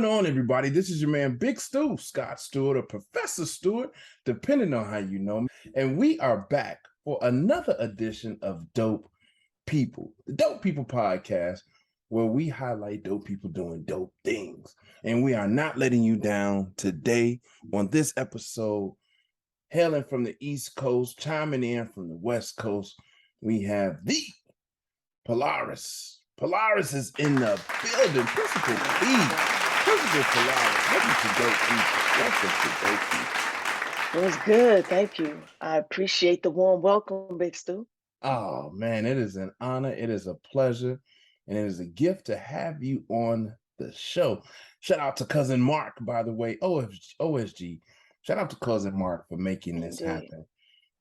going on, everybody? This is your man, Big Stu, Scott Stewart, or Professor Stewart, depending on how you know me. And we are back for another edition of Dope People, the Dope People podcast, where we highlight dope people doing dope things. And we are not letting you down today on this episode. Hailing from the East Coast, chiming in from the West Coast, we have the Polaryss. Polaryss is in the building. Principal Polaryss. Welcome to Dope People. It was good. Thank you. I appreciate the warm welcome, Big Stu. Oh, man, it is an honor. It is a pleasure. And it is a gift to have you on the show. Shout out to Cousin Mark, by the way, OSG. Shout out to Cousin Mark for making this happen.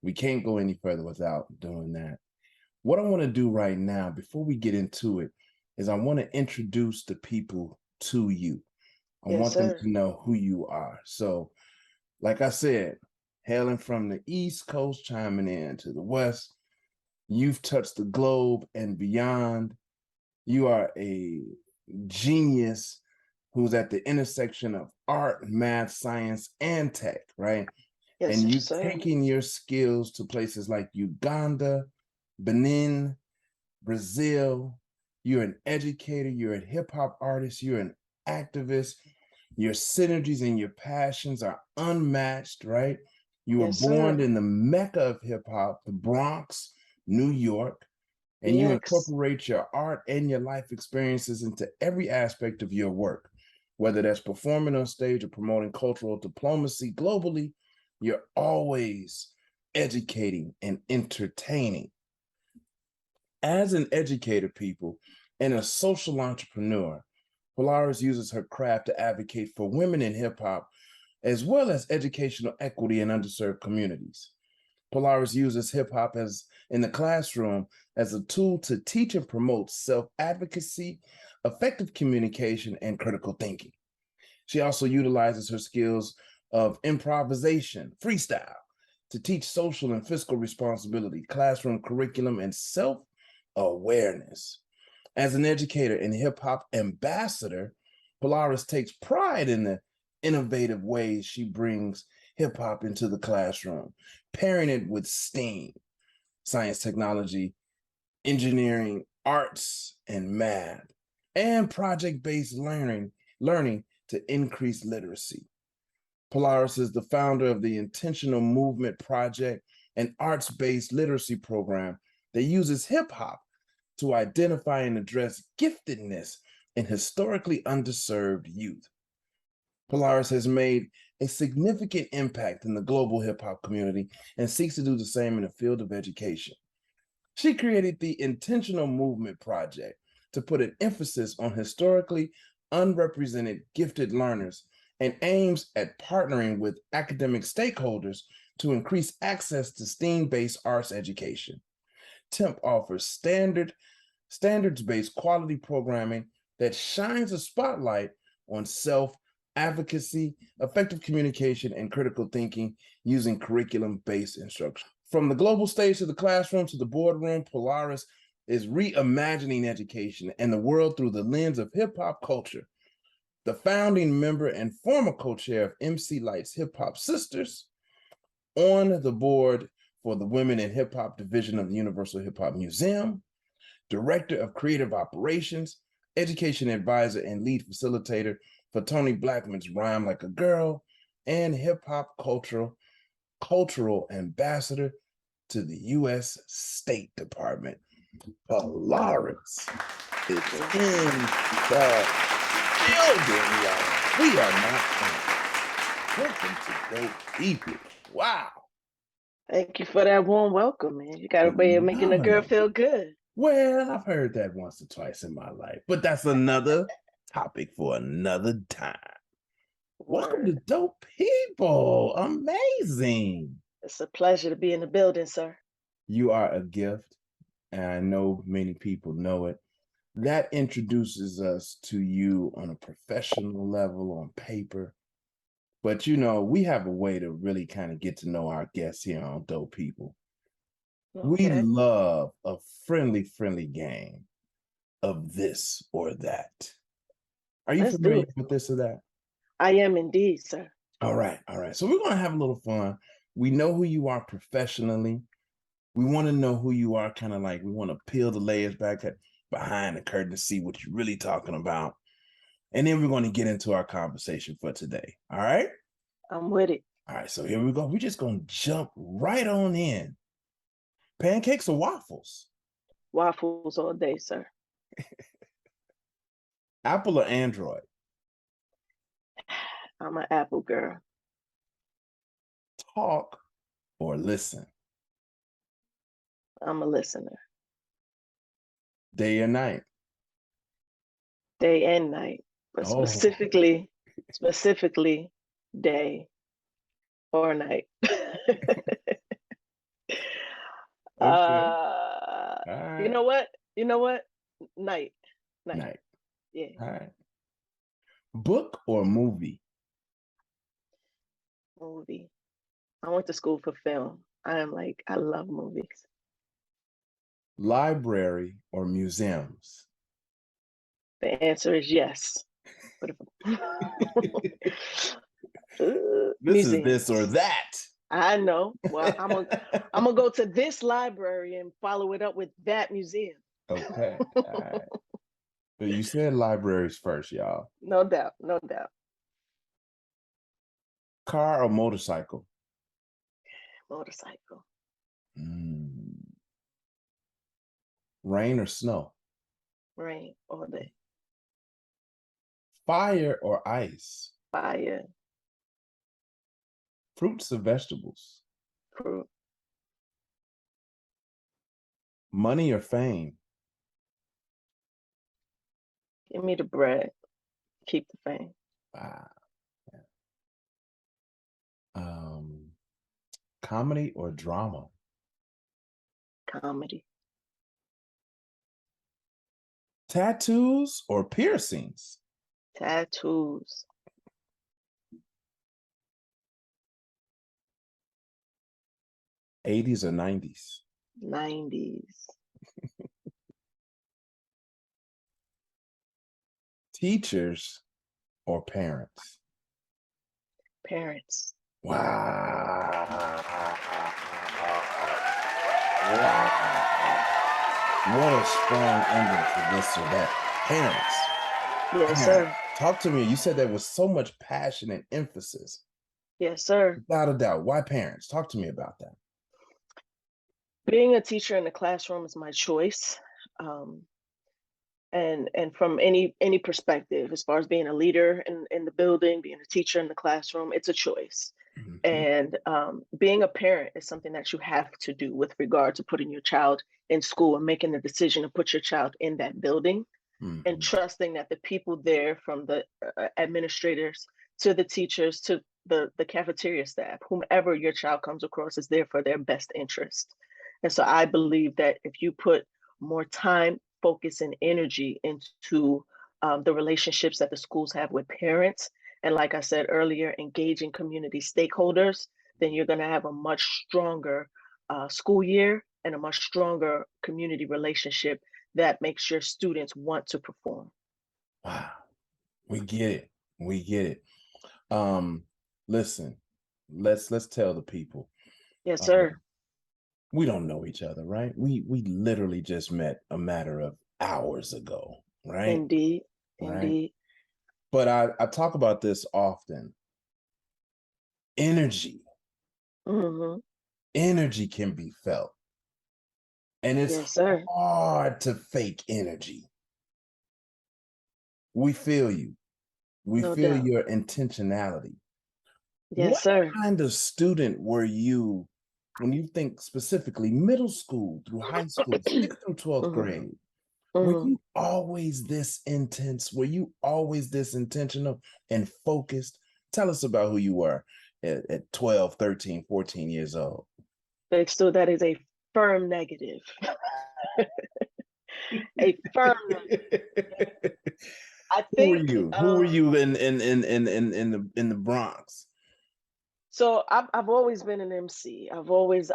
We can't go any further without doing that. What I want to do right now, before we get into it, is I want to introduce the people to you. I want them to know who you are. So, like I said, hailing from the East Coast, chiming in to the West, you've touched the globe and beyond. You are a genius who's at the intersection of art, math, science, and tech, right? Yes, and you've sir. taken your skills to places like Uganda, Benin, Brazil. You're an educator, you're a hip hop artist, you're an activist. Your synergies and your passions are unmatched, right? You were born in the Mecca of hip hop, the Bronx, New York, and you incorporate your art and your life experiences into every aspect of your work, whether that's performing on stage or promoting cultural diplomacy globally. You're always educating and entertaining. As an educator, people, and a social entrepreneur, Polaryss uses her craft to advocate for women in hip hop, as well as educational equity in underserved communities. Polaryss uses hip hop as in the classroom as a tool to teach and promote self-advocacy, effective communication, and critical thinking. She also utilizes her skills of improvisation, freestyle, to teach social and fiscal responsibility, classroom curriculum, and self-awareness. As an educator and hip-hop ambassador, Polaryss takes pride in the innovative ways she brings hip-hop into the classroom, pairing it with STEAM, science, technology, engineering, arts, and math, and project-based learning to increase literacy. Polaryss is the founder of the Intentional Movement Project, an arts-based literacy program that uses hip-hop to identify and address giftedness in historically underserved youth. Polaryss has made a significant impact in the global hip-hop community and seeks to do the same in the field of education. She created the Intentional Movement Project to put an emphasis on historically unrepresented gifted learners and aims at partnering with academic stakeholders to increase access to STEAM-based arts education. TEMP offers standards-based quality programming that shines a spotlight on self-advocacy, effective communication, and critical thinking using curriculum-based instruction. From the global stage to the classroom to the boardroom, Polaryss is reimagining education and the world through the lens of hip-hop culture. The founding member and former co-chair of MC Light's Hip Hop Sisters, on the board for the Women in Hip Hop Division of the Universal Hip Hop Museum, Director of Creative Operations, Education Advisor and Lead Facilitator for Tony Blackman's Rhyme Like a Girl, and Hip Hop Cultural Ambassador to the U.S. State Department. Polaryss is in the building, y'all. We are not welcome to Dope People. Wow. Thank you for that warm welcome, man. You got a way of making a girl feel good. Well, I've heard that once or twice in my life, but that's another topic for another time. Welcome to Dope People. Amazing. It's a pleasure to be in the building, sir. You are a gift, and I know many people know it. That introduces us to you on a professional level, on paper. But, you know, we have a way to really kind of get to know our guests here on Dope People. We love a friendly game of this or that. Are you Let's do familiar it. with this or that? I am indeed, sir. All right, all right. So we're gonna have a little fun. We know who you are professionally. We want to know who you are, kind of like we want to peel the layers back behind the curtain to see what you're really talking about. And then we're going to get into our conversation for today. All right. I'm with it. All right. So here we go. We're just going to jump right on in. Pancakes or waffles? Waffles all day, sir. Apple or Android? I'm an Apple girl. Talk or listen? I'm a listener. Day or night? Day and night, but Oh, specifically day or night. okay. All You right. know what? You know what? Night. Night. Yeah. All right. Book or movie? Movie. I went to school for film. I love movies. Library or museums? The answer is yes. But This is this or museums. that. I know. Well, I'm gonna go to this library and follow it up with that museum. Okay. All right. But you said libraries first, y'all. No doubt. No doubt. Car or motorcycle? Motorcycle. Mm. Rain or snow? Rain all day. Fire or ice? Fire. Fruits or vegetables? Fruit. Money or fame? Give me the bread. Keep the fame. Wow. Yeah. Comedy or drama? Comedy. Tattoos or piercings? Tattoos. 80s or 90s? 90s. Teachers or parents? Parents. Wow. Wow. What a strong ending to this or that. Parents. Yes, Man, sir. talk to me. You said that with so much passion and emphasis. Yes, sir. Without a doubt. Why parents? Talk to me about that. Being a teacher in the classroom is my choice. And from any perspective, as far as being a leader in the building, being a teacher in the classroom, it's a choice. Mm-hmm. And being a parent is something that you have to do with regard to putting your child in school and making the decision to put your child in that building, and Mm-hmm. trusting that the people there, from the administrators to the teachers to the cafeteria staff, whomever your child comes across, is there for their best interest. And so I believe that if you put more time, focus, and energy into the relationships that the schools have with parents, and like I said earlier, engaging community stakeholders, then you're going to have a much stronger school year and a much stronger community relationship that makes your students want to perform. Wow. We get it. We get it. Um, listen, let's tell the people. Yes, sir. We don't know each other, right? We literally just met a matter of hours ago, right? Indeed. Right. Indeed. But I talk about this often. Energy. Mm-hmm. Energy can be felt. And it's Yes, sir. hard to fake energy. We feel you. We No feel doubt. your intentionality. Yes, What sir. kind of student were you when you think specifically middle school through high school, 6th through 12th Mm-hmm. grade? Were Mm-hmm. you always this intense? Were you always this intentional and focused? Tell us about who you were at 12, 13, 14 years old. But still, that is a firm negative. A firm negative. I Who were think you? Who were you in the Bronx? So I've always been an MC. I was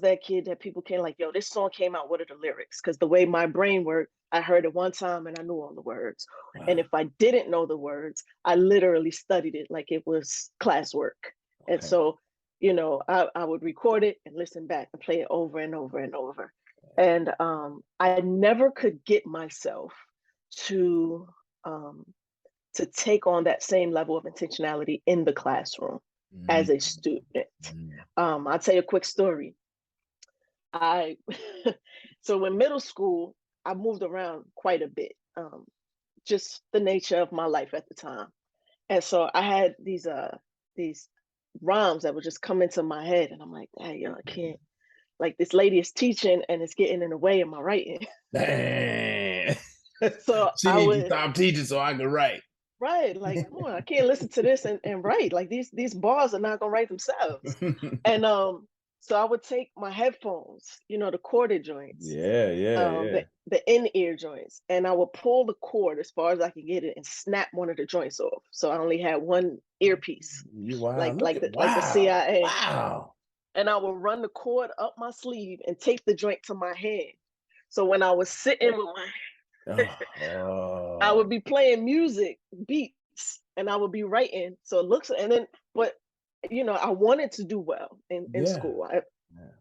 that kid that people came like, yo, this song came out. What are the lyrics? Because the way my brain worked, I heard it one time and I knew all the words. And Wow. if I didn't know the words, I literally studied it like it was classwork. And Okay. so, I would record it and listen back and play it over and over and over. And I never could get myself to um, to take on that same level of intentionality in the classroom as Mm, a student. mm, I'll tell you a quick story. I so in middle school, I moved around quite a bit, just the nature of my life at the time, and so I had these rhymes that would just come into my head, and I'm like, hey, yo, I can't. Like this lady is teaching, and it's getting in the way of my writing. Dang. So She I needs to would stop teaching so I can write. Right, like, come on, I can't listen to this and write. Like these bars are not gonna write themselves. And so I would take my headphones, the corded joints, Yeah, yeah, yeah. the in-ear joints, and I would pull the cord as far as I could get it and snap one of the joints off. So I only had one earpiece, Wow, like look like at the like the CIA. wow. And I would run the cord up my sleeve and tape the joint to my hand. So when I was sitting with my I Oh, would be playing music, beats, and I would be writing. So it looks, and then, but I wanted to do well in yeah. school. Yeah.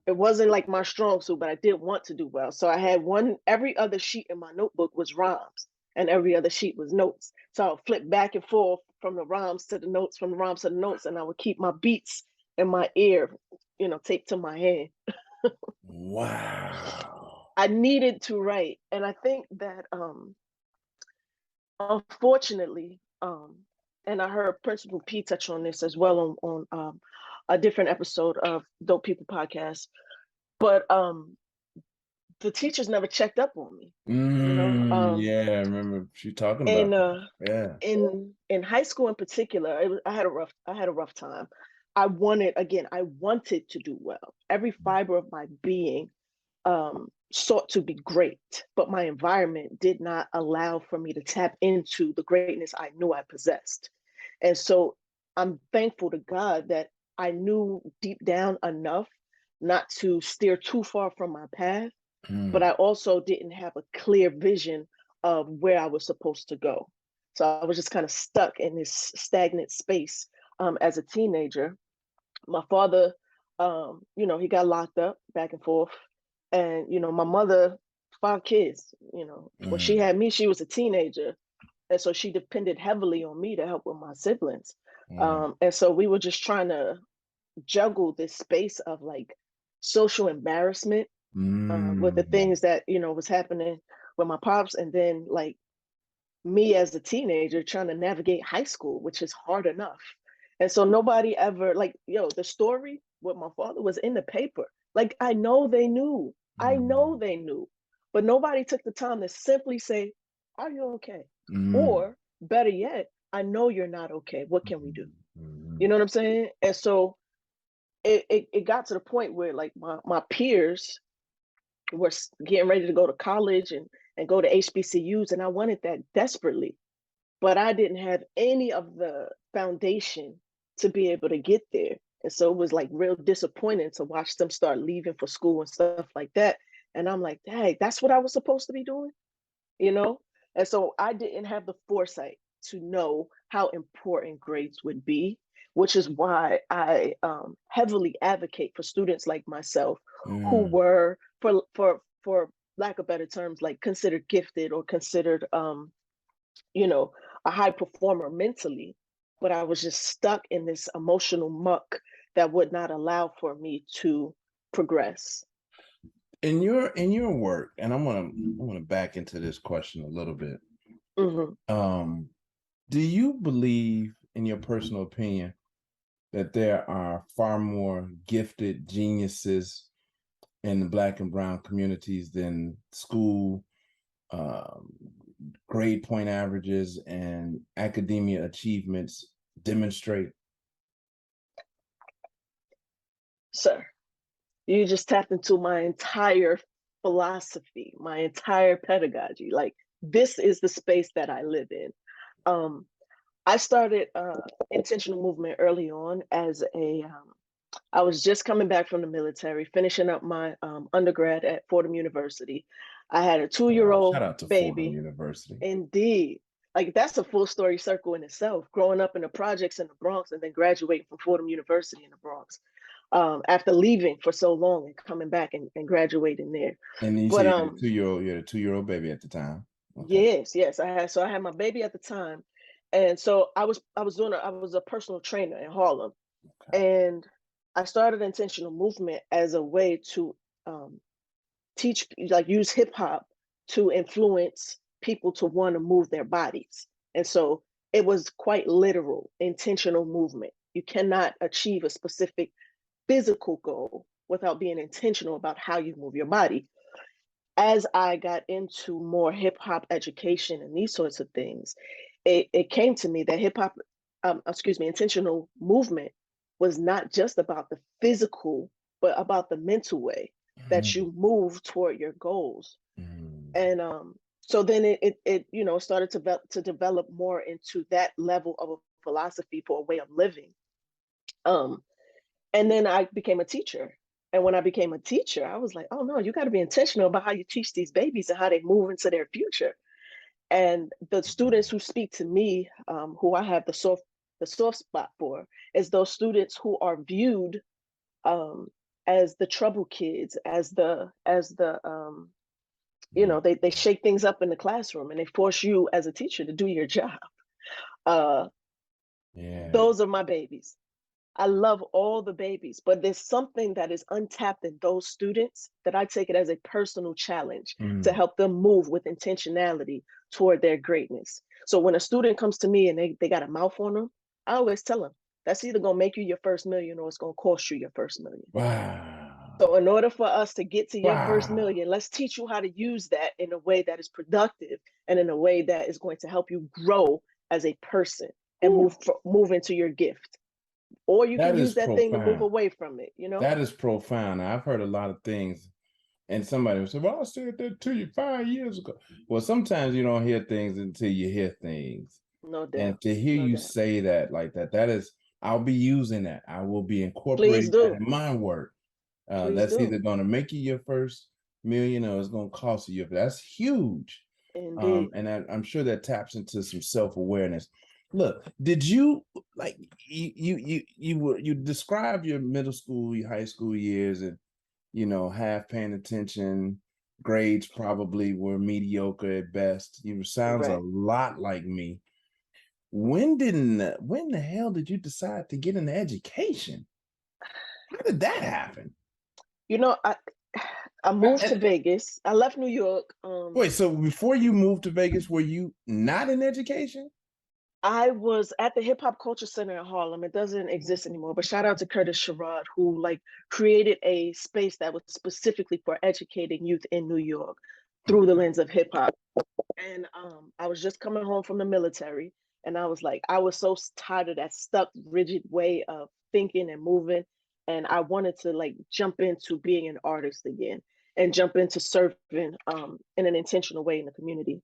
It wasn't like my strong suit, but I did want to do well. So I had every other sheet in my notebook was rhymes, and every other sheet was notes. So I would flip back and forth from the rhymes to the notes, from the rhymes to the notes, and I would keep my beats in my ear, taped to my hand. Wow. I needed to write, and I think that unfortunately, and I heard Principal P touch on this as well on a different episode of Dope People podcast. But the teachers never checked up on me, you know. Yeah, I remember she talking about And that. Yeah. in high school in particular, I had a rough time. I wanted to do well. Every fiber of my being sought to be great, but my environment did not allow for me to tap into the greatness I knew I possessed. And so I'm thankful to God that I knew deep down enough not to steer too far from my path, but Mm, I also didn't have a clear vision of where I was supposed to go. So I was just kind of stuck in this stagnant space as a teenager. My father, he got locked up back and forth. And, my mother, 5 kids, when she mm, had me, she was a teenager. And so she depended heavily on me to help with my siblings. mm, And so we were just trying to juggle this space of like social embarrassment with the mm, things that, was happening with my pops. And then like me as a teenager trying to navigate high school, which is hard enough. And so nobody ever like, the story with my father was in the paper. Like I know they knew. I know mm, they knew. But nobody took the time to simply say, "Are you okay?" mm, Or better yet, "I know you're not okay. What can we do?" mm, mm, You know what I'm saying? And so it got to the point where like my peers were getting ready to go to college and go to HBCUs, and I wanted that desperately, but I didn't have any of the foundation to be able to get there. And so it was like real disappointing to watch them start leaving for school and stuff like that. And I'm like, dang, that's what I was supposed to be doing, you know? And so I didn't have the foresight to know how important grades would be, which is why I heavily advocate for students like myself who mm. were, for lack of better terms, like considered gifted or considered you know, a high performer mentally, but I was just stuck in this emotional muck that would not allow for me to progress. In your work, and I want to back into this question a little bit. Hmm. Um, do you believe, in your personal opinion, that there are far more gifted geniuses in the Black and Brown communities than school um, grade point averages and academia achievements demonstrate? Sir, you just tapped into my entire philosophy, my entire pedagogy. Like this is the space that I live in. Um, I started intentional movement early on as I was just coming back from the military, finishing up my undergrad at Fordham University. I had a 2 year Shout old out to Fordham baby. University. Indeed. Like that's a full story circle in itself, growing up in the projects in the Bronx and then graduating from Fordham University in the Bronx. After leaving for so long and coming back and graduating there. And you But say you had a 2 year old baby at the time. Okay. yes, I had my baby at the time. And so I was a personal trainer in Harlem. Okay. And I started intentional movement as a way to teach, like use hip hop to influence people to want to move their bodies. And so it was quite literal, intentional movement. You cannot achieve a specific physical goal without being intentional about how you move your body. As I got into more hip hop education and these sorts of things, it came to me that hip hop, intentional movement was not just about the physical, but about the mental way that Mm, you move toward your goals. mm, And so then it started to develop more into that level of a philosophy for a way of living. Um, and then I became a teacher. And when I became a teacher, I was like, oh no, you got to be intentional about how you teach these babies and how they move into their future. And the students who speak to me, who I have the soft spot for, is those students who are viewed um, as the trouble kids, mm. they shake things up in the classroom and they force you as a teacher to do your job. Uh, Yeah. those are my babies. I love all the babies, but there's something that is untapped in those students that I take it as a personal challenge to Mm. help them move with intentionality toward their greatness. So when a student comes to me and they got a mouth on them, I always tell them that's either going to make you your first million or it's going to cost you your first million. Wow. So in order for us to get to your first Wow. million, let's teach you how to use that in a way that is productive and in a way that is going to help you grow as a person and Whew. move into your gift, or you That can is use that thing to move profound. away from it, you know? That is profound. I've heard a lot of things, and somebody would say, "Well, I said that to you 5 years ago." Well, sometimes you don't hear things until you hear things, No and doubt. to hear No you doubt. say that like that, that is, I'll be using that. I will be Please incorporating that do. in my work. Please That's do. either going to make you your first million or it's going to cost you. That's huge. Indeed. And I'm sure that taps into some self-awareness. Look, did you like you describe your middle school, your high school years, and half paying attention, grades probably were mediocre at best. You sounds a Right. lot like me. When the hell did you decide to get into education? How did that happen? You know, I moved to Vegas. I left New York. Wait, so before you moved to Vegas, were you not in education? I was at the Hip Hop Culture Center in Harlem. It doesn't exist anymore, but shout out to Curtis Sherrod, who like created a space that was specifically for educating youth in New York through the lens of hip hop. And I was just coming home from the military, and I was like, I was so tired of that stuck, rigid way of thinking and moving, and I wanted to like jump into being an artist again and jump into serving in an intentional way in the community.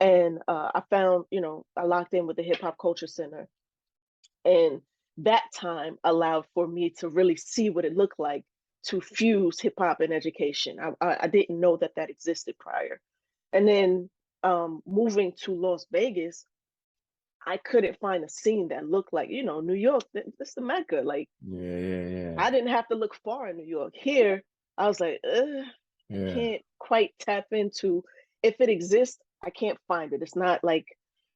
And I found, I locked in with the Hip Hop Culture Center, and that time allowed for me to really see what it looked like to fuse hip hop and education. I didn't know that that existed prior. And then moving to Las Vegas, I couldn't find a scene that looked like, New York, that's the Mecca. Like, Yeah, yeah, I didn't have to look far in New York. Here, I was like, I yeah, can't quite tap into, if it exists, I can't find it. It's not like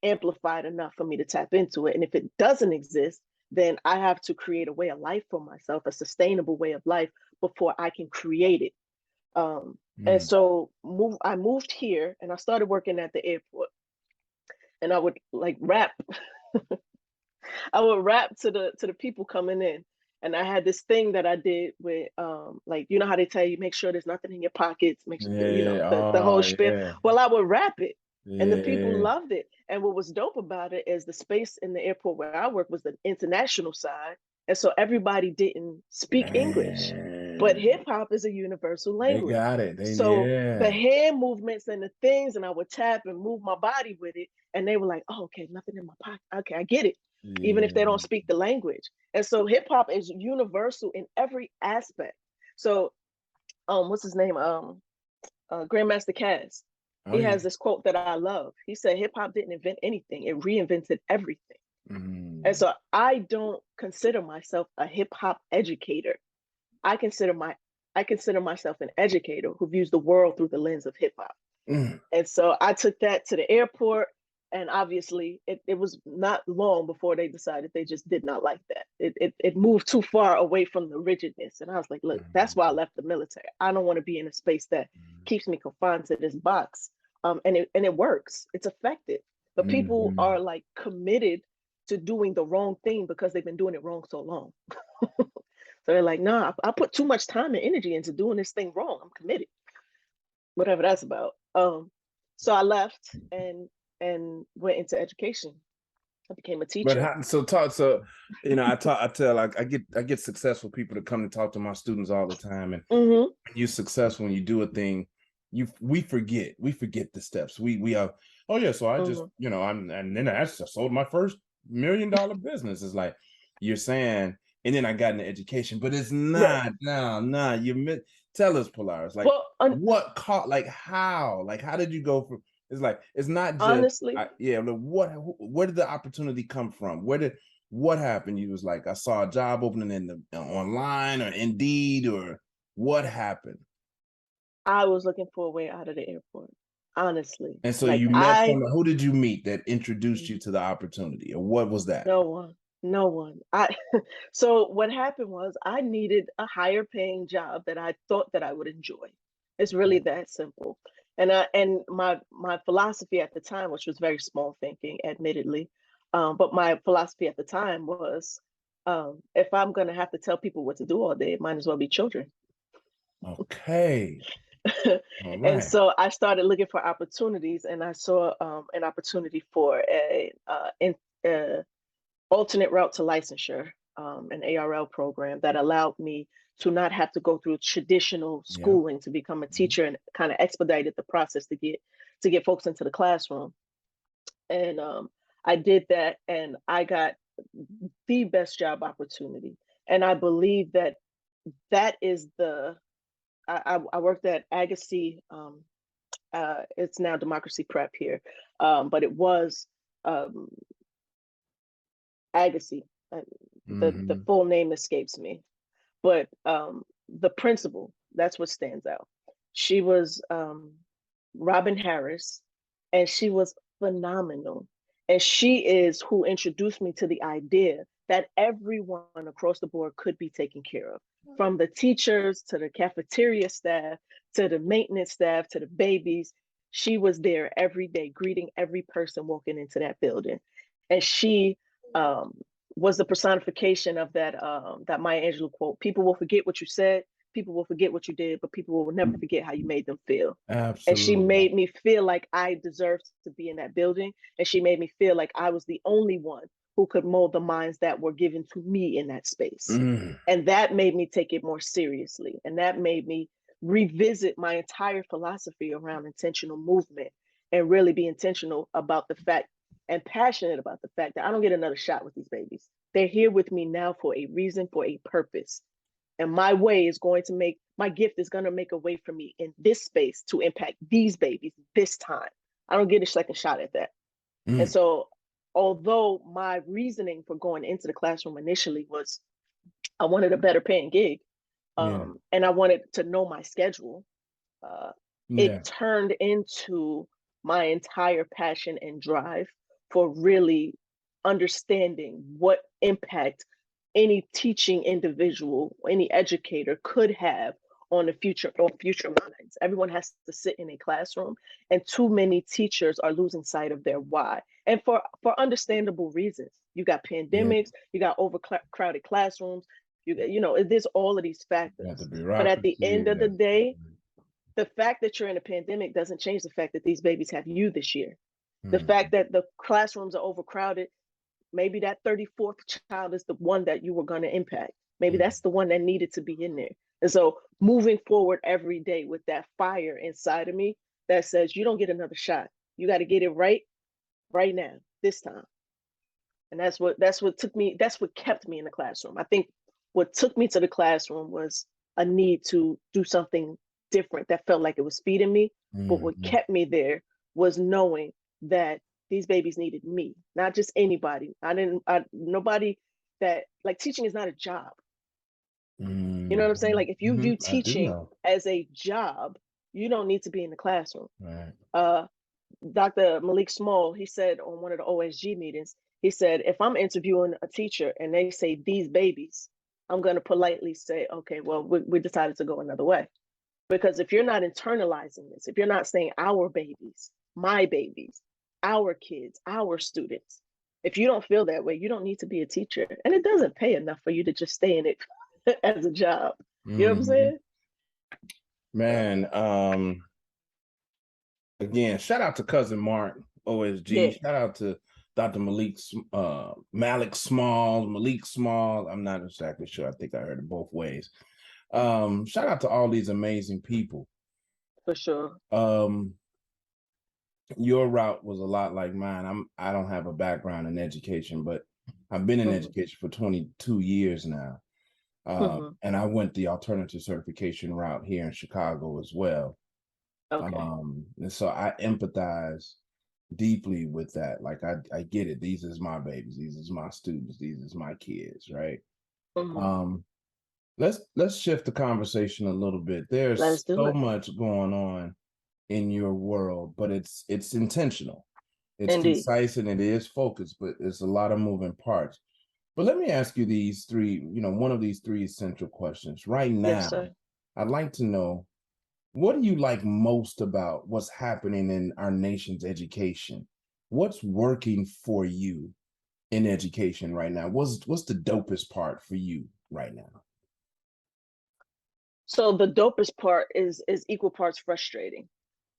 amplified enough for me to tap into it. And if it doesn't exist, then I have to create a way of life for myself, a sustainable way of life before I can create it. And yeah. so I moved here and I started working at the airport, and I would like rap. I would rap to the people coming in. And I had this thing that I did with like, you know how they tell you make sure there's nothing in your pockets, make Yeah, sure, yeah. the whole Oh, spiel. yeah. Well, I would rap it, and the people Yeah, loved it. And what was dope about it is the space in the airport where I work was the international side. And so everybody didn't speak English. But man. hip hop is a universal They language. got it. So the Yeah. hand movements and the things, and I would tap and move my body with it, And they were like, oh, okay, nothing in my pocket. Okay, I get it. Even if they don't Yeah. speak the language. And so hip hop is universal in every aspect. So what's his name? Grandmaster Caz. Oh He yeah. has this quote that I love. He said, hip hop didn't invent anything, it reinvented everything. And Mm. so I don't consider myself a hip hop educator. I consider my I consider myself an educator who views the world through the lens of hip hop. Mm. And so I took that to the airport. And obviously, it was not long before they decided they just did not like that. It moved too far away from the rigidness. And I was like, look, that's why I left the military. I don't want to be in a space that keeps me confined to this box. And it works. It's effective. But people Mhm. are like committed to doing the wrong thing because they've been doing it wrong so long. So they're like, nah, I put too much time and energy into doing this thing wrong. I'm committed, whatever that's about. So I left and went into education. I became a But teacher. how, so talk so you know I tell like I get successful people to come and talk to my students all the time, and Mm-hmm. when you're successful when you do a thing, we forget the steps. We are, oh yeah, so I just, Mm-hmm. and then I sold my first $1 million business. It's like you're saying, and then I got into education, but it's Right. not, no, tell us, Polaryss, like Well, what caught, like how did you go from, it's like it's not just honestly, yeah, like where did the opportunity come from? What happened? You was like, I saw a job opening in the online or Indeed, or what happened? I was looking for a way out of the airport. Honestly, And so like you met who did you meet that introduced you to the opportunity, or what was that? no one, no one. I so what happened was I needed a higher paying job that I thought that I would enjoy. It's really that simple. And my philosophy at the time, which was very small thinking, admittedly, but my philosophy at the time was, if I'm gonna have to tell people what to do all day, it might as well be children. Okay. All And right. so I started looking for opportunities, and I saw an opportunity for uh, alternate route to licensure, an ARL program that allowed me to not have to go through traditional Yep. schooling to become a teacher, and kind of expedited the process to get folks into the classroom. And I did that, and I got the best job opportunity. And I believe that that is the I worked at Agassiz. It's now Democracy Prep here, but it was um, Agassiz. Uh, the Hmm. full name escapes me, but the principal, that's what stands out. She was Robin Harris, and she was phenomenal. And she is who introduced me to the idea that everyone across the board could be taken care of, from the teachers to the cafeteria staff to the maintenance staff to the babies. She was there every day, greeting every person walking into that building. And she um, was the personification of that Maya Angelou quote: "People will forget what you said, people will forget what you did, but people will never forget how you made them feel." And she Absolutely. made me feel like I deserved to be in that building, and she made me feel like I was the only one who could mold the minds that were given to me in that space. Mm. And that made me take it more seriously, and that made me revisit my entire philosophy around intentional movement, and really be intentional about the fact, and passionate about the fact, that I don't get another shot with these babies. They're here with me now for a reason, for a purpose. And my gift is going to make a way for me in this space to impact these babies this time. I don't get a second shot at that. And Mm. so, although my reasoning for going into the classroom initially was I wanted a better paying gig, Yeah. and I wanted to know my schedule, uh, it Yeah. turned into my entire passion and drive for really understanding what impact any teaching individual, any educator could have on future minds. Everyone has to sit in a classroom, and too many teachers are losing sight of their why, and for understandable reasons. You got Yeah. pandemics, you got overcrowded classrooms, there's all of these Got the factors. But at the bureaucracy. end of the Got day, the fact that you're in a pandemic doesn't change the fact that these babies have you this year. The mm. fact that the classrooms are overcrowded, maybe that 34th child is the one that you were going to impact. Maybe Mm. that's the one that needed to be in there. And so, moving forward every day with that fire inside of me that says, you don't get another shot. You got to get it right right now, this time. And that's what kept me in the classroom. I think what took me to the classroom was a need to do something different that felt like it was feeding me. But what Mm-hmm. kept me there was knowing that these babies needed me, not just anybody. Nobody that, like, teaching is not a job. You know what I'm saying? Like, if you Mm-hmm. view I do teaching know. as a job, you don't need to be in the classroom. Right. Uh, Dr. Malik Small, he said on one of the OSG meetings, he said, if I'm interviewing a teacher and they say these babies, I'm going to politely say, okay, well, we decided to go another way. Because if you're not internalizing this, if you're not saying our babies, my babies, our kids, our students, if you don't feel that way, you don't need to be a teacher. And it doesn't pay enough for you to just stay in it as a job. You know what I'm Mm-hmm. saying? Man, again, shout out to cousin Mark, OSG. Yeah, Shout out to Dr. Malik Small, Malik Small. I'm not exactly sure. I think I heard it both ways. Shout out to all these amazing people. for sure. Your route was a lot like mine. I don't have a background in education, but I've been in Mm-hmm. education for 22 years now. Mm-hmm. And I went the alternative certification route here in Chicago as well. Okay. And so I empathize deeply with that. Like I get it. These is my babies. These is my students. These is my kids. Right. Mm-hmm. Um, let's shift the conversation a little bit. Let's There's do so it. much going on in your world, but it's intentional. It's Indeed. concise and it is focused, but it's a lot of moving parts. But let me ask you these three, one of these three essential questions. Right Yes, now, sir. I'd like to know, what do you like most about what's happening in our nation's education? What's working for you in education right now? What's the dopest part for you right now? So the dopest part is equal parts frustrating.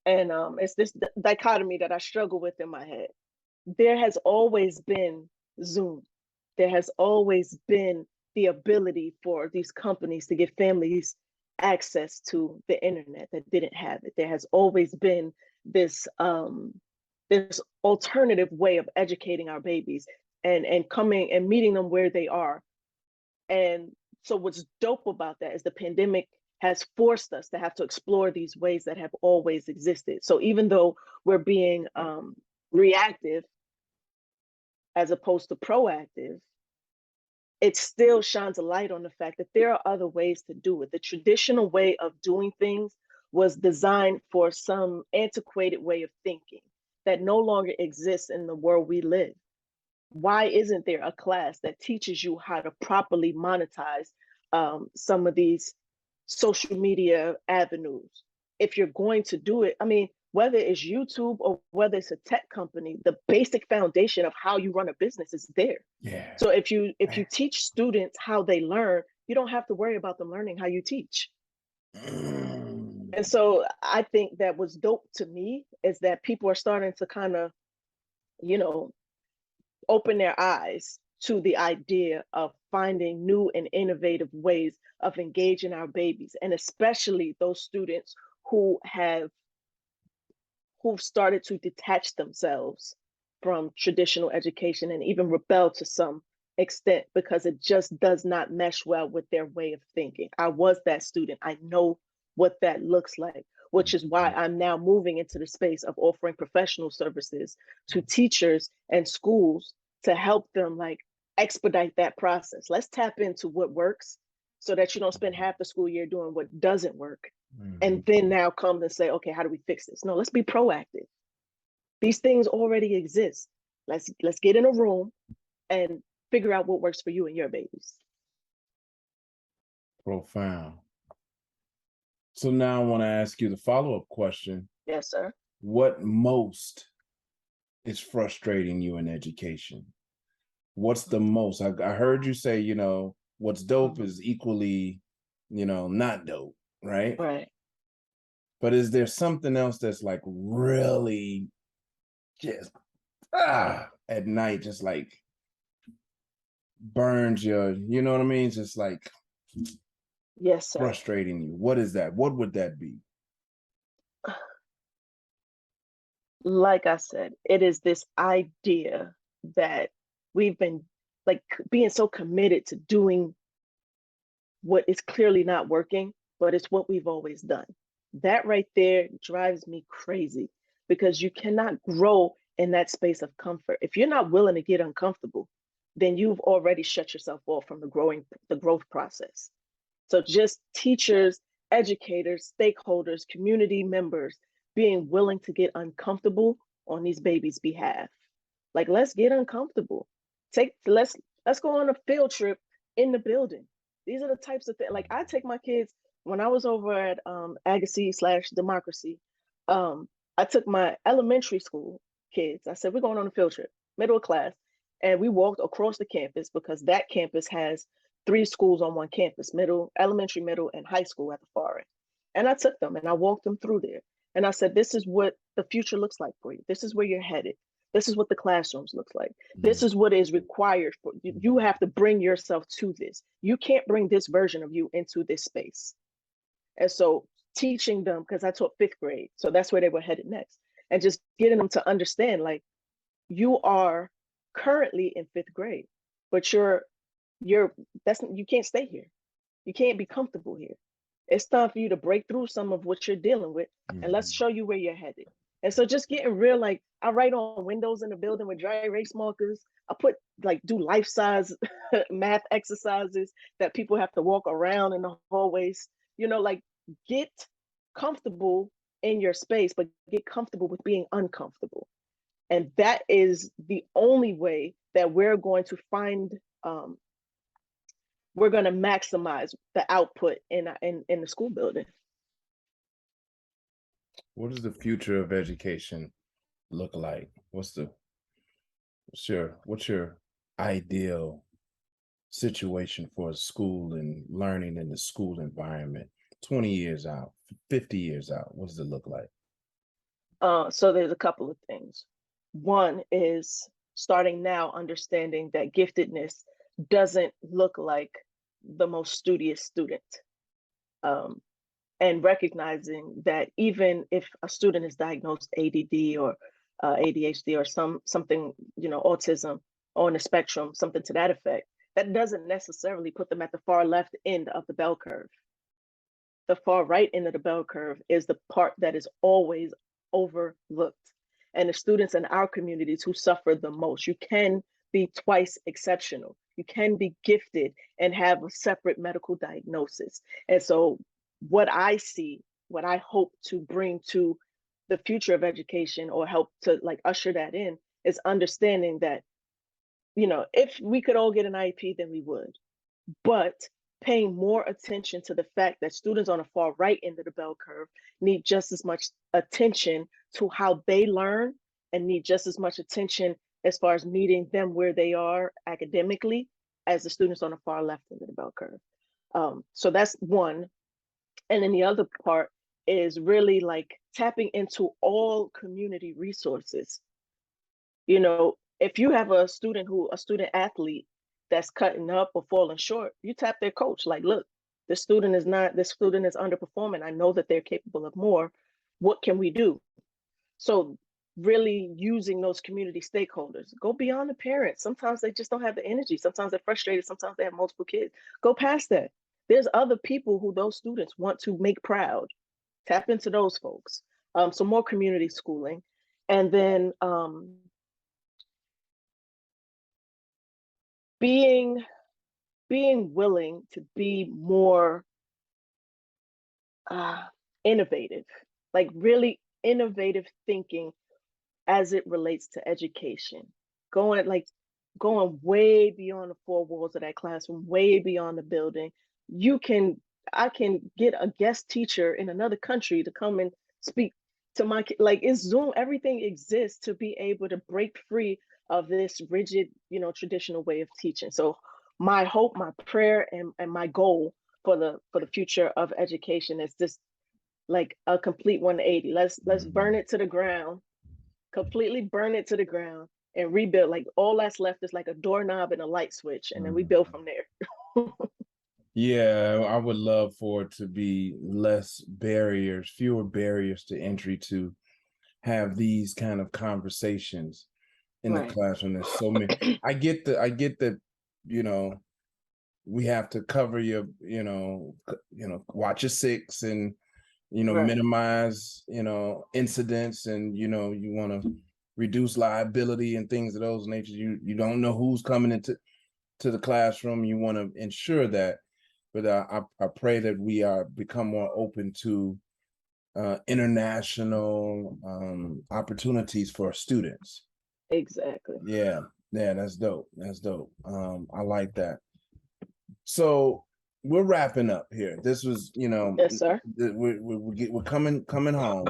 And it's this dichotomy that I struggle with in my head. There has always been Zoom. There has always been the ability for these companies to give families access to the internet that didn't have it. There has always been this this alternative way of educating our babies and coming and meeting them where they are. And so what's dope about that is the pandemic has forced us to have to explore these ways that have always existed. So even though we're being reactive as opposed to proactive, it still shines a light on the fact that there are other ways to do it. The traditional way of doing things was designed for some antiquated way of thinking that no longer exists in the world we live. Why isn't there a class that teaches you how to properly monetize some of these social media avenues? If you're going to do it, I mean, whether it's YouTube or whether it's a tech company, the basic foundation of how you run a business is there. Yeah. So if you teach students how they learn, you don't have to worry about them learning how you teach. Mm. And so I think that what's dope to me is that people are starting to kind of, you know, open their eyes to the idea of finding new and innovative ways of engaging our babies, and especially those students who have who've started to detach themselves from traditional education and even rebel to some extent because it just does not mesh well with their way of thinking. I was that student. I know what that looks like, which is why I'm now moving into the space of offering professional services to teachers and schools to help them like expedite that process. Let's tap into what works so that you don't spend half the school year doing what doesn't work and Mhm. then now come and say, okay, how do we fix this? No, let's be proactive. These things already exist. Let's get in a room and figure out what works for you and your babies. Profound. So now I want to ask you the follow-up question. Yes, sir. What most is frustrating you in education? What's the most? I heard you say, what's dope is equally, not dope, right? Right. But is there something else that's like really just at night, just like burns you know what I mean? Just like Yes, sir. frustrating you. What is that? What would that be? Like I said, it is this idea that we've been like being so committed to doing what is clearly not working, but it's what we've always done. That right there drives me crazy because you cannot grow in that space of comfort. If you're not willing to get uncomfortable, then you've already shut yourself off from the growth process. So just teachers, educators, stakeholders, community members being willing to get uncomfortable on these babies' behalf. Like let's get uncomfortable. Let's go on a field trip in the building. These are the types of things. Like I take my kids when I was over at Agassiz/Democracy. I took my elementary school kids. I said we're going on a field trip, middle class, and we walked across the campus because that campus has three schools on one campus: elementary, middle, and high school at the far end. And I took them and I walked them through there. And I said, this is what the future looks like for you. This is where you're headed. This is what the classrooms looks like. This is what is required for you. You have to bring yourself to this. You can't bring this version of you into this space. And so teaching them, because I taught fifth grade, so that's where they were headed next, and just getting them to understand, like, you are currently in fifth grade, but you can't stay here. You can't be comfortable here. It's time for you to break through some of what you're dealing with, and let's show you where you're headed. And so just getting real, like I write on windows in the building with dry erase markers. I do life size math exercises that people have to walk around in the hallways. Like get comfortable in your space, but get comfortable with being uncomfortable. And that is the only way that we're going to maximize the output in the school building. What does the future of education look like? What's your ideal situation for a school and learning in the school environment 20 years out, 50 years out? What does it look like? So there's a couple of things. One is starting now understanding that giftedness doesn't look like the most studious student. And recognizing that even if a student is diagnosed ADD or ADHD or something, autism or on the spectrum, something to that effect, that doesn't necessarily put them at the far left end of the bell curve. The far right end of the bell curve is the part that is always overlooked. And the students in our communities who suffer the most. You can be twice exceptional. You can be gifted and have a separate medical diagnosis. And so what I see, what I hope to bring to the future of education or help to like usher that in is understanding that, if we could all get an IEP, then we would. But paying more attention to the fact that students on the far right end of the bell curve need just as much attention to how they learn and need just as much attention as far as meeting them where they are academically as the students on the far left end of the bell curve. So that's one. And then the other part is really like tapping into all community resources. If you have a student athlete that's cutting up or falling short, you tap their coach. Like, look, this student is underperforming. I know that they're capable of more. What can we do? So really using those community stakeholders, go beyond the parents. Sometimes they just don't have the energy. Sometimes they're frustrated. Sometimes they have multiple kids. Go past that. There's other people who those students want to make proud. Tap into those folks. So more community schooling. And then being willing to be more innovative, like really innovative thinking as it relates to education, going way beyond the four walls of that classroom, way beyond the building. I can get a guest teacher in another country to come and speak to my kid. Like it's Zoom, everything exists to be able to break free of this rigid, traditional way of teaching. So my hope, my prayer, and my goal for the future of education is just like a complete 180. Let's burn it to the ground, completely burn it to the ground and rebuild. Like all that's left is like a doorknob and a light switch, and then we build from there. Yeah, I would love for it to be fewer barriers to entry to have these kind of conversations in the Right. classroom. There's so many. I get that, you know, we have to cover your, watch your six and, Right. minimize, incidents, and, you want to reduce liability and things of those nature. You don't know who's coming into the classroom. You want to ensure that, but I pray that we become more open to international opportunities for students. Exactly. Yeah, that's dope. That's dope. I like that. So we're wrapping up here. This was, Yes, sir. we're coming home.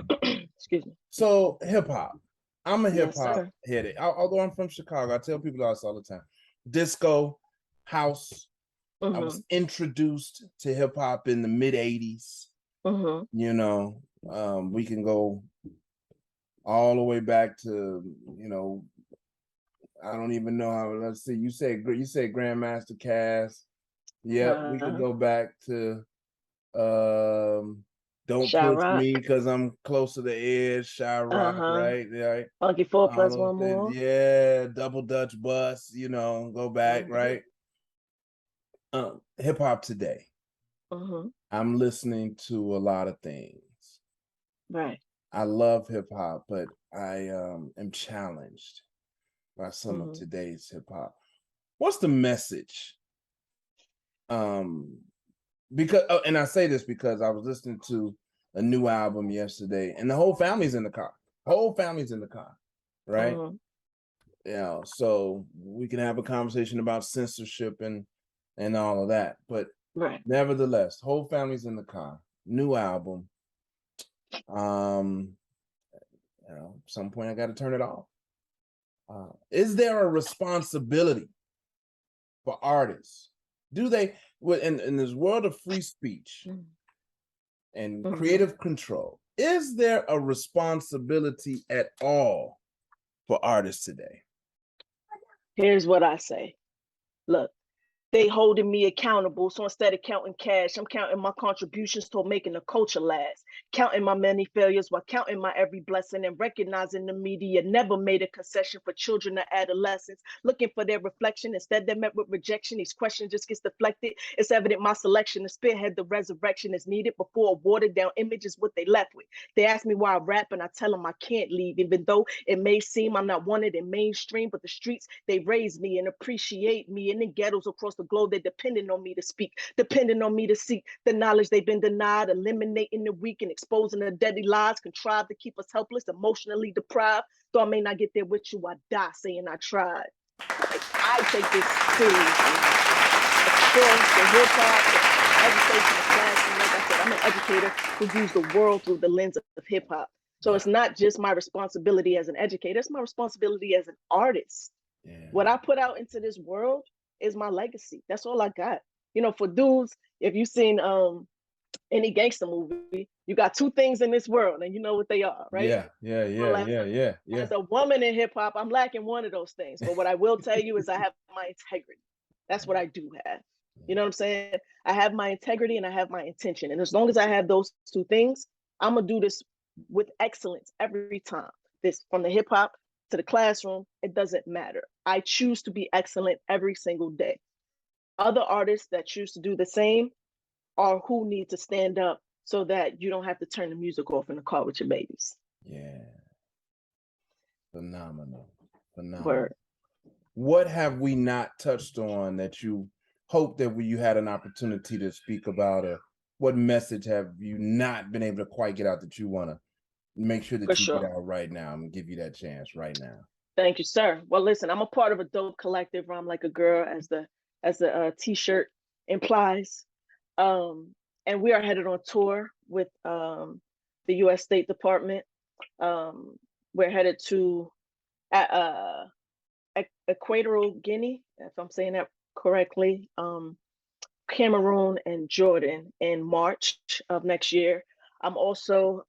Excuse me. So hip hop. I'm a hip Yes, hop sir. headed. Although I'm from Chicago, I tell people this all the time. Disco, house. I Mm-hmm. was introduced to hip hop in the mid '80s. Mm-hmm. We can go all the way back to, I don't even know how. Let's see. You say Grandmaster Cass. Yep, we could go back to Don't Push Chirac. Me because I'm close to the edge. Chirac, right? Right. Funky 4 All plus those one things. more. Yeah, Double Dutch Bus. Go back, right? Hip hop today. Mm-hmm. I'm listening to a lot of things. Right. I love hip hop, but I am challenged by some of Mm-hmm. today's hip hop. What's the message? Because and I say this because I was listening to a new album yesterday, and the whole family's in the car. Right? Mm-hmm. So we can have a conversation about censorship and all of that, but Right. nevertheless, whole family's in the car. New album. Some point I got to turn it off. Is there a responsibility for artists? Do they, in this world of free speech and creative control, is there a responsibility at all for artists today? Here's what I say. Look, they holding me accountable. So instead of counting cash, I'm counting my contributions toward making the culture last. Counting my many failures while counting my every blessing and recognizing the media never made a concession for children or adolescents. Looking for their reflection. Instead, they're met with rejection. These questions just gets deflected. It's evident my selection to spearhead the resurrection is needed before a watered down image is what they left with. They ask me why I rap and I tell them I can't leave, even though it may seem I'm not wanted in mainstream, but the streets, they raise me and appreciate me. And in ghettos across the globe, they're depending on me to speak, depending on me to seek the knowledge they've been denied, eliminating the weak and exposing the deadly lies contrived to keep us helpless, emotionally deprived. Though I may not get there with you, I die saying I tried. Like, I take this seriously. Of course, the hip hop, the education, the classroom, like I said, I'm an educator who views the world through the lens of hip hop. So it's not just my responsibility as an educator, it's my responsibility as an artist. Yeah. What I put out into this world is my legacy. That's all I got. For dudes, if you've seen any gangster movie, you got two things in this world, and you know what they are, right? Well, as a woman in hip hop, I'm lacking one of those things. But what I will tell you is I have my integrity. That's what I do have. You know what I'm saying? I have my integrity and I have my intention. And as long as I have those two things, I'm gonna do this with excellence every time. This from the hip hop to the classroom, it doesn't matter. I choose to be excellent every single day. Other artists that choose to do the same are who need to stand up so that you don't have to turn the music off in the car with your babies. Yeah. Phenomenal. Word. What have we not touched on that you hope that you had an opportunity to speak about, or what message have you not been able to quite get out that you want to make sure that you get out right now? I'm gonna give you that chance right now. Thank you, sir. Well, listen, I'm a part of a dope collective. I'm like a girl, as the t-shirt implies, and we are headed on tour with the U.S. State Department. We're headed to Equatorial Guinea, if I'm saying that correctly, Cameroon and Jordan in March of next year. I'm also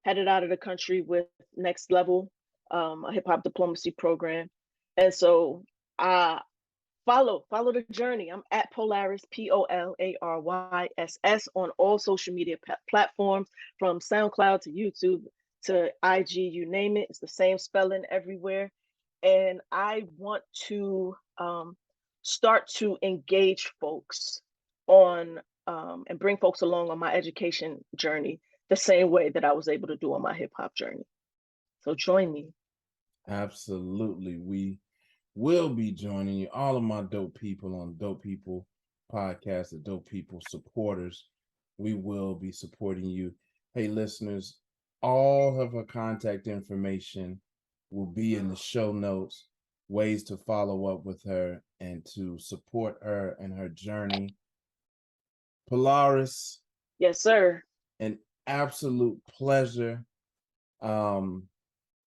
headed out of the country with Next Level, a hip hop diplomacy program. And so follow the journey. I'm at Polaryss, PolarYss, on all social media platforms, from SoundCloud to YouTube to IG, you name it. It's the same spelling everywhere. And I want to start to engage folks on and bring folks along on my education journey the same way that I was able to do on my hip hop journey. So join me. Absolutely. We will be joining you, all of my dope people on Dope People Podcast, the Dope People supporters. We will be supporting you. Hey, listeners, all of her contact information will be in the show notes, ways to follow up with her and to support her in her journey. Polaryss, Yes, sir. an absolute pleasure.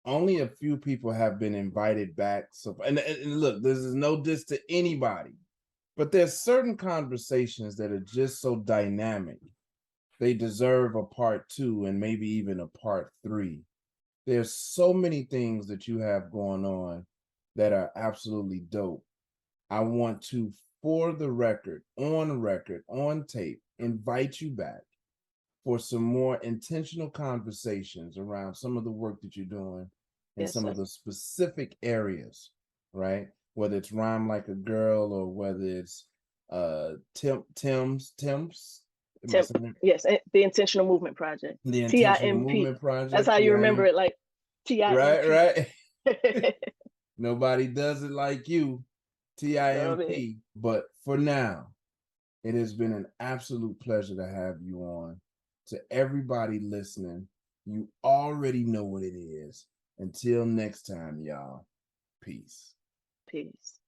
Only a few people have been invited back. So, and look, this is no diss to anybody, but there's certain conversations that are just so dynamic. They deserve a part 2 and maybe even a part 3. There's so many things that you have going on that are absolutely dope. I want to, for the record, on tape, invite you back for some more intentional conversations around some of the work that you're doing in Yes, some sir. of the specific areas, right? Whether it's Rhyme Like a Girl or whether it's Tim's, am I saying it? Yes, the Intentional Movement Project. The Intentional TIMP. Movement That's Project, how you remember TIM, it, like TIMP. right? Nobody does it like you, Love it. TIMP. But for now, it has been an absolute pleasure to have you on. To everybody listening, you already know what it is. Until next time, y'all. Peace. Peace.